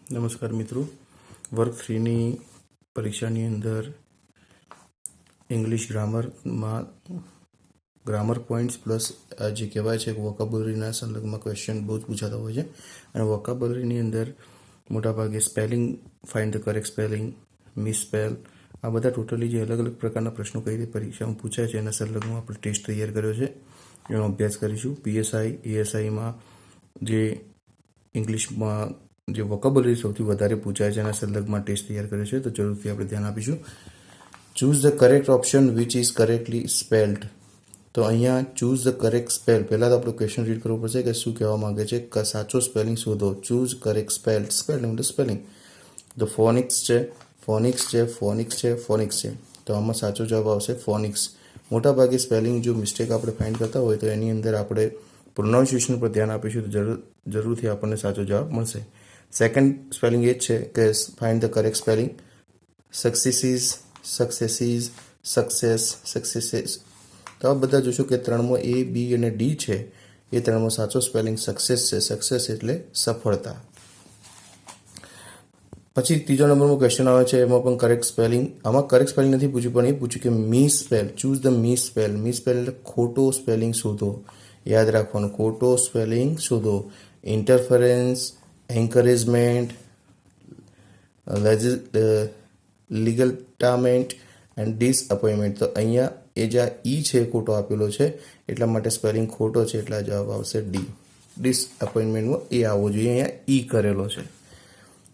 નમસ્કાર મિત્રો, વર્ગ 3ની પરીક્ષાની અંદર ઇંગ્લિશ ગ્રામરમાં ગ્રામર પોઈન્ટ્સ પ્લસ જે કહેવાય છે વોકાબ્યુલરીના સંલગ્નમાં ક્વેશ્ચન બહુ જ પૂછાતા હોય છે. અને વોકાબ્યુલરીની અંદર મોટાભાગે spelling, find the correct spelling, misspell, આ બધા ટોટલી જે અલગ અલગ પ્રકારના પ્રશ્નો કઈ રીતે પરીક્ષામાં પૂછાય છે એના સંલગ્નમાં આપણે ટેસ્ટ તૈયાર કર્યો છે. એનો અભ્યાસ કરીશું. પીએસઆઈ, એએસઆઈમાં જે ઇંગ્લિશમાં જે વોકેબ્યુલરી સૌથી વધારે પૂછાય છે એના સંદર્ભમાં ટેસ્ટ તૈયાર કર્યો છે, તો જરૂરથી આપણે ધ્યાન આપીશું. Choose the correct option which is correctly spelled. તો અહીંયા ચૂઝ ધ કરેક્ટ સ્પેલ, પહેલાં તો આપણે ક્વેશ્ચન રીડ કરવું પડશે કે શું કહેવા માંગે છે. સાચો સ્પેલિંગ શોધો. Choose correct spelled. સ્પેલિંગ એટલે સ્પેલિંગ. તો ફોનિક્સ છે, ફોનિક્સ છે, ફોનિક્સ છે, ફોનિક્સ છે. તો આમાં સાચો જવાબ આવશે ફોનિક્સ. મોટાભાગે સ્પેલિંગ જો મિસ્ટેક આપણે ફાઇન્ડ કરતા હોય તો એની અંદર આપણે પ્રોનાઉન્સિએશન પર ધ્યાન આપીશું તો જરૂરથી આપણને સાચો જવાબ મળશે. સેકન્ડ સ્પેલિંગ એ જ છે કે find the correct spelling. Successes, successes, success, successes. તો આ બધા જોશો કે ત્રણમાં એ, બી અને ડી છે. એ ત્રણમાં સાચો સ્પેલિંગ સક્સેસ છે. સક્સેસ એટલે સફળતા. પછી ત્રીજો નંબરનો ક્વેશ્ચન આવે છે, એમાં પણ કરેક્ટ સ્પેલિંગ. આમાં કરેક્ટ સ્પેલિંગ નથી પૂછ્યું, પણ એ પૂછ્યું કે misspell. Choose the misspell. Misspell એટલે ખોટો સ્પેલિંગ શોધો. યાદ રાખવાનું, ખોટો સ્પેલિંગ શોધો. ઇન્ટરફરન્સ, એન્કરેજમેન્ટ, લીગલટામેન્ટ એન્ડ ડિસઅપોઇન્ટમેન્ટ. તો અહીંયા એ જે ઈ છે ખોટો આપેલો છે, એટલા માટે સ્પેલિંગ ખોટો છે, એટલે જવાબ આવશે ડી. ડિસઅપોઇન્ટમેન્ટમાં એ આવવો જોઈએ, અહીંયા ઈ કરેલો છે.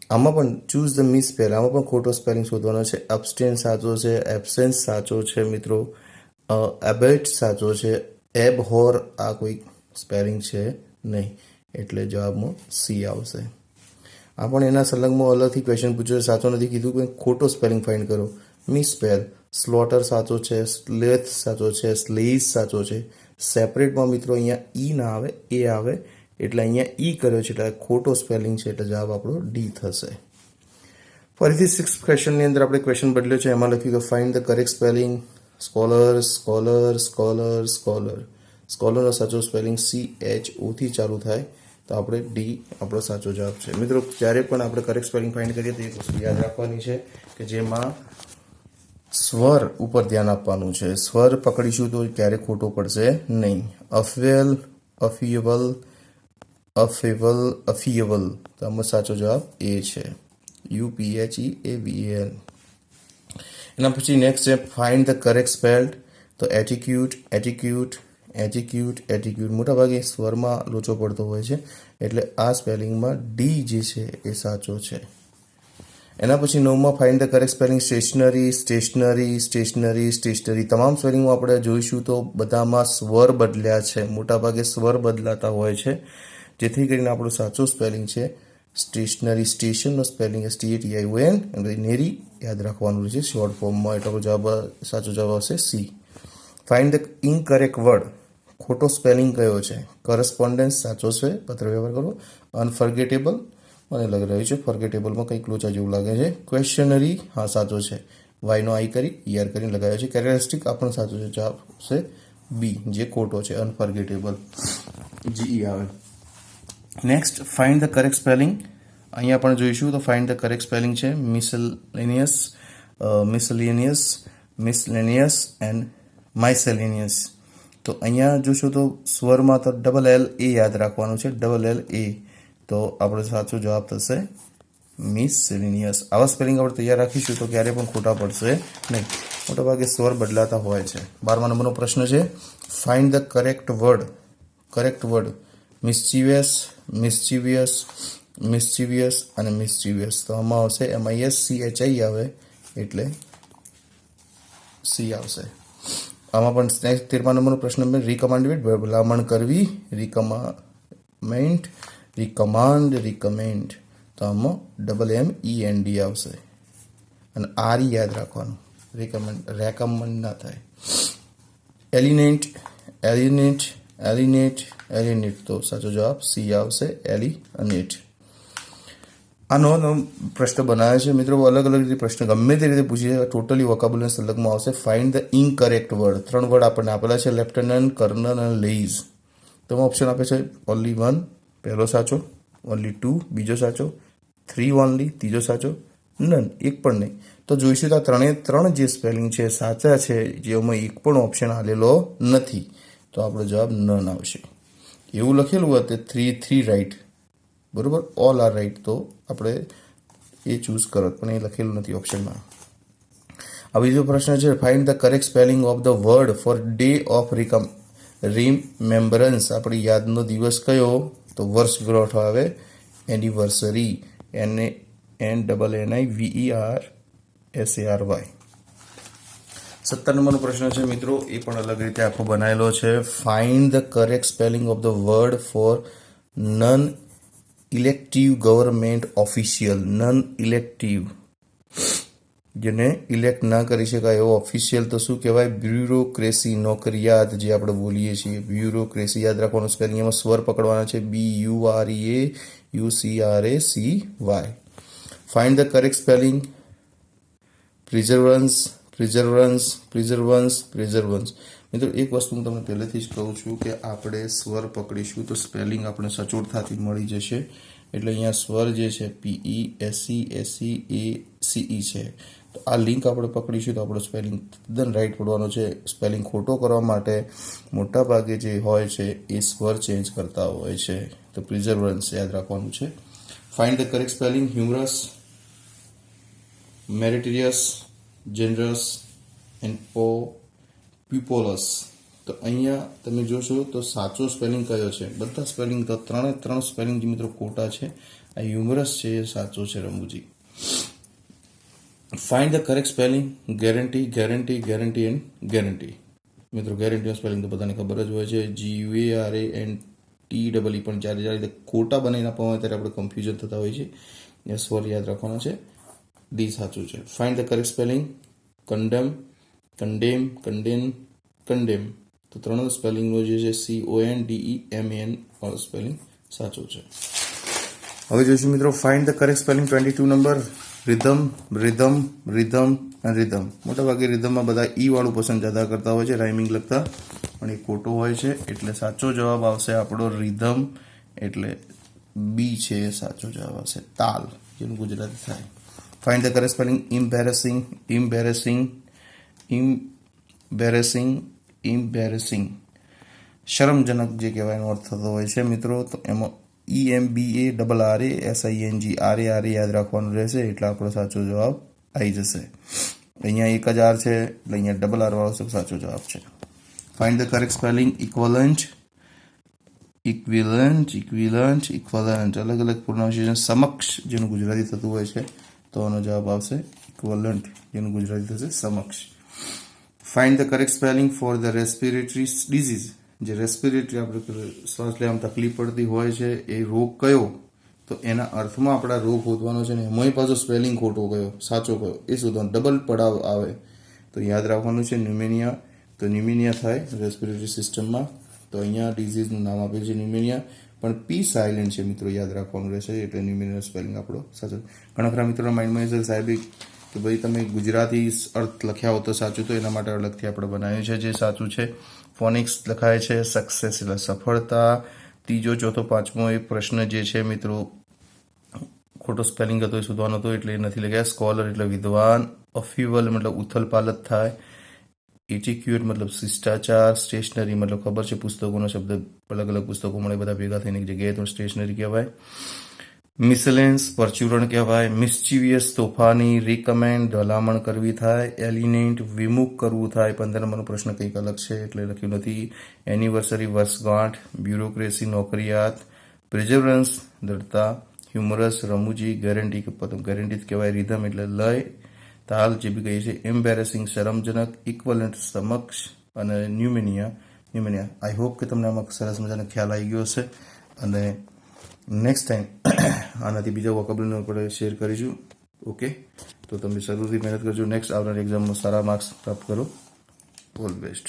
આમાં પણ ચૂઝ ધ મિસ સ્પેલ, આમાં પણ ખોટો સ્પેલિંગ શોધવાનો છે. અબસ્ટેન સાચો છે, એબસેન્સ સાચો છે મિત્રો, એબેટ સાચો છે, એબહોર આ કોઈ સ્પેલિંગ છે નહીં, એટલે જવાબમાં સી આવશે. આ પણ એના સંલગ્નમાં અલગથી ક્વેશ્ચન પૂછ્યો, સાચો નથી કીધું કે ખોટો સ્પેલિંગ ફાઇન્ડ કરો. Miss spell. સ્લોટર સાચો છે, સ્લેથ સાચો છે, સ્લેઝ સાચો છે. સેપરેટમાં મિત્રો અહીંયા ઈ ના આવે, એ આવે, એટલે અહીંયા ઈ કર્યો છે, એટલે ખોટો સ્પેલિંગ છે, એટલે જવાબ આપણો ડી થશે. ફરીથી 6th ક્વેશ્ચનની અંદર આપણે ક્વેશ્ચન બદલ્યો છે. એમાં લખ્યું કે find the correct spelling. Scholar, scholar, scholar, scholar. સ્કોલરનો સાચો સ્પેલિંગ CHO થી ચાલુ થાય, તો આપણે ડી આપણો સાચો જવાબ છે. મિત્રો, જ્યારે પણ આપણે કરેક્ટ સ્પેલિંગ ફાઇન્ડ કરીએ તો એક વસ્તુ યાદ રાખવાની છે કે જેમાં સ્વર ઉપર ધ્યાન આપવાનું છે. સ્વર પકડીશું તો ક્યારે ખોટો પડશે નહીં. અફવેલ, અફિયેબલ, અફેવલ, અફિયેબલ. તો આમાં સાચો જવાબ એ છે, UPHEAVAL. એના પછી નેક્સ્ટ છે ફાઇન્ડ ધ કરેક્ટ સ્પેલ્ડ. તો એટીક્યુટ, એટીક્યુટ, એટીક્યુટ, એટીક્યુટ. મોટાભાગે સ્વરમાં લોચો પડતો હોય છે, એટલે આ સ્પેલિંગમાં ડી જે છે એ સાચો છે. એના પછી 9માં find the correct spelling. Stationery, stationery, stationery, stationery. તમામ સ્પેલિંગમાં આપણે જોઈશું તો બધામાં સ્વર બદલ્યા છે. મોટાભાગે સ્વર બદલાતા હોય છે, જેથી કરીને આપણો સાચો સ્પેલિંગ છે સ્ટેશનરી. સ્ટેશનનો સ્પેલિંગ STATION, નેરી યાદ રાખવાનું છે શોર્ટ ફોર્મમાં, એટલે જવાબ સાચો જવાબ આવશે C. Find the incorrect word. ખોટો સ્પેલિંગ કયો છે? કરસ્પોન્ડન્સ સાચો છે, પત્ર વ્યવહાર કરો. અનફર્ગેટેબલ, મને લાગી રહ્યું છે ફર્ગેટેબલમાં કંઈક લોચા જેવું લાગે છે. ક્વેશ્ચનરી, હા સાચો છે, વાયનો આઈ કરી ઈઆર કરીને લગાવ્યો છે. કેરેક્ટરિસ્ટિક આ પણ સાચો છે, જવાબ છે બી, જે ખોટો છે, અનફર્ગેટેબલ, GE આવે. Next find the correct spelling. અહીંયા પણ જોઈશું તો ફાઇન્ડ ધ કરેક્ટ સ્પેલિંગ છે મિસલેનિયસ, મિસલેનિયસ, મિસલેનિયસ એન્ડ માઇસેલેનિયસ. તો અહીંયા જોશું તો સ્વરમાં તો LLA યાદ રાખવાનું છે, LLA. તો આપણો સાચો જવાબ થશે મિસલેનિયસ. આવા સ્પેલિંગ આપણે તૈયાર રાખીશું તો ક્યારે પણ ખોટા પડશે નહીં. મોટાભાગે સ્વર બદલાતા હોય છે. 12મા નંબરનો પ્રશ્ન છે find the correct word. Correct word mischievous, mischievous, mischievous અને મિસ્ચીવિયસ. તો આમાં આવશે MISCHI આવે, એટલે સી આવશે. આમાં પણ 13મા નંબરનો પ્રશ્ન રિકમાન્ડેડ, ભલામણ કરવી, રિકમેન્ડ, રિકમાન્ડ, રિકમેન્ડ. તો આમાં MEND આવશે, અને RE યાદ રાખવાનું, રેકમેન્ડ ના થાય. એલિનેટ, એલિનેટ, એલિનેટ, એલિનેટ. તો સાચો જવાબ સી આવશે, એલિનેટ. આનો પ્રશ્ન બનાવે છે મિત્રો, અલગ અલગ રીતે પ્રશ્ન ગમે તે રીતે પૂછી ટોટલી વોકાબ્યુલરી સંલગ્નમાં આવશે. Find the incorrect word. 3 word આપણને આપેલા છે, લેફ્ટનન્ટ, કર્નલ અને લેઇઝ. તો ઓપ્શન આપે છે ઓનલી 1 પહેલો સાચો, ઓનલી 2 બીજો સાચો, 3 ઓનલી, ત્રીજો સાચો, નન, એક પણ નહીં. તો જોઈશું તો આ ત્રણ જે સ્પેલિંગ છે સાચા છે, જેમાં એક પણ ઓપ્શન આલેલો નથી, તો આપણો જવાબ નન આવશે. એવું લખેલું હોત 3 રાઈટ, બરોબર, ઓલ આર રાઈટ, તો આપણે એ ચૂઝ કરત, પણ એ લખેલું નથી ઓપ્શનમાં. હવે બીજો પ્રશ્ન છે, find the correct spelling of the word for day of remembrance. આપણી યાદનો દિવસ કયો? તો વર્ષગાંઠ આવે, એનિવર્સરી, NNIVERSARY. 17 નંબરનો પ્રશ્ન છે મિત્રો, એ પણ અલગ રીતે આખો બનાવેલો છે. Find the correct spelling of the word for none elective government official. None elective, જેને ઇલેક્ટ ના કરી શકાય એવો ઓફિશિયલ તો શું કહેવાય? બ્યુરોક્રેસી, નોકરિયાત જે આપણે બોલીએ છીએ, બ્યુરોક્રેસી. યાદ રાખવાનું સ્પેલિંગ, એમાં સ્વર પકડવાના છે, BUREAUCRACY. Find the correct spelling perseverance. મિત્રો એક વસ્તુ હું તમને પહેલેથી જ કહું છું કે આપણે સ્વર પકડીશું તો સ્પેલિંગ આપણે સચોટતાથી મળી જશે. એટલે અહીંયા સ્વર જે છે PESESEACE છે, તો આ લિંક આપણે પકડીશું તો આપણો સ્પેલિંગ તદ્દન રાઈટ પડવાનો છે. સ્પેલિંગ ખોટો કરવા માટે મોટા ભાગે જે હોય છે એ સ્વર ચેન્જ કરતા હોય છે. તો પ્રિઝર્વન્સ યાદ રાખવાનું છે. Find the correct spelling humorous, meritorious, generous and populous. તો અહીંયા તમે જોશો તો સાચો સ્પેલિંગ કયો છે? બધા સ્પેલિંગ તો ત્રણ સ્પેલિંગ મિત્રો ખોટા છે. આ હ્યુમરસ છે એ સાચો છે, રમુજી. Find the correct spelling guarantee and guarantee. મિત્રો ગેરંટીનો સ્પેલિંગ તો બધાને ખબર જ હોય છે, GUARANTEE, પણ જ્યારે ખોટા બનાવીને આપવામાં આવે ત્યારે આપણે કન્ફ્યુઝન થતા હોય છે. એ સ્વર યાદ રાખવાનો છે. ડી સાચું છે. Find the correct spelling condemn, condemn. તો ત્રણ સ્પેલિંગનો જે છે CONDEMAN વાળો સ્પેલિંગ સાચો છે. હવે જોઈશું મિત્રો, find the correct spelling 22 number rhythm. મોટાભાગે રિધમમાં બધા ઈ વાળું પસંદ જ્યાદા કરતા હોય છે, રાઇમિંગ લખતા, પણ એ ખોટો હોય છે. એટલે સાચો જવાબ આવશે આપણો રિધમ, એટલે બી છે એ સાચો જવાબ આવશે. તાલ, જેનું ગુજરાતી થાય. Find the correct spelling embarrassing. શરમજનક જે કહેવાનો અર્થ થતો હોય છે મિત્રો. તો એમાં EMBARRASING યાદ રાખવાનું રહેશે, એટલે આપણો સાચો જવાબ આવી જશે. અહીંયા એક જ આર છે, એટલે અહીંયા ડબલ આર વાળો સાચો જવાબ છે. Find the correct spelling equivalent. અલગ અલગ પ્રોનાઉન્સિએશન. સમક્ષ, જેનું ગુજરાતી થતું હોય છે, તો આનો જવાબ આવશે ઇક્વલન્ટ, જેનું ગુજરાતી થશે સમક્ષ. Find the correct spelling for the respiratory disease. જે રેસ્પિરેટરી આપણે શ્વાસ લેવામાં તકલીફ પડતી હોય છે, એ રોગ કયો? તો એના અર્થમાં આપણા રોગ શોધવાનો છે ને એમાંય પાછો સ્પેલિંગ ખોટો કયો, સાચો કયો, એ શોધવાનો. ડબલ પડાવ આવે. તો યાદ રાખવાનું છે ન્યુમેનિયા. તો ન્યુમેનિયા થાય રેસ્પિરેટરી સિસ્ટમમાં, તો અહીંયા ડિઝીઝનું નામ આપેલું છે ન્યુમેનિયા, પણ પી સાયલેન્ટ છે મિત્રો, યાદ રાખવાનું રહેશે. એટલે ન્યુમેનિયા સ્પેલિંગ આપણો સાચો. ઘણા ખરા મિત્રોના માઇન્ડમાં છે સાહેબ કે ભાઈ તમે ગુજરાતી અર્થ લખ્યા હો તો સાચું, તો એના માટે અલગથી આપણે બનાવ્યું છે જે સાચું છે. ફોનિક્સ લખાય છે સક્સેસ એટલે સફળતા. ત્રીજો, ચોથો, પાંચમો એ પ્રશ્ન જે છે મિત્રો ખોટો સ્પેલિંગ હતો એ શોધવાનો હતો, એટલે એ નથી લખ્યા. સ્કોલર એટલે વિદ્વાન. અફ્યુવલ મતલબ ઉથલ પાલત થાય. એટિક્યુટ મતલબ શિષ્ટાચાર. સ્ટેશનરી મતલબ ખબર છે પુસ્તકોનો શબ્દ, અલગ અલગ પુસ્તકો મળે બધા ભેગા થઈને એક જગ્યાએ, તો સ્ટેશનરી કહેવાય. મિસલેન્સ પરચુરણ કહેવાય. મિસ્ચીવિયસ તોફાની. રિકમેન્ડ ભલામણ કરવી થાય. એલિનેન્ટ વિમુખ કરવું થાય. 15 નંબરનો પ્રશ્ન કંઈક અલગ છે એટલે લખ્યું નથી. એનિવર્સરી વર્ષગાંઠ. બ્યુરોક્રેસી નોકરિયાત. પ્રિઝર્વન્સ દૃઢતા. હ્યુમરસ રમૂજી. ગેરંટી ગેરંટી કહેવાય. રિધમ એટલે લય તાલ જે બી કહીએ છીએ. એમ્બેરેસિંગ શરમજનક. ઇક્વલન્ટ સમક્ષ. અને ન્યુમેનિયા. આઈ હોપ કે તમને આમાં સરસ મજાનો ખ્યાલ આવી ગયો હશે. અને નેક્સ્ટ ટાઈમ આનાથી બીજા વોકેબલરી આપણે શેર કરીશું. ઓકે, તો તમે જરૂરથી મહેનત કરજો. નેક્સ્ટ આવનારી એક્ઝામમાં સારા માર્ક્સ પ્રાપ્ત કરો. All best.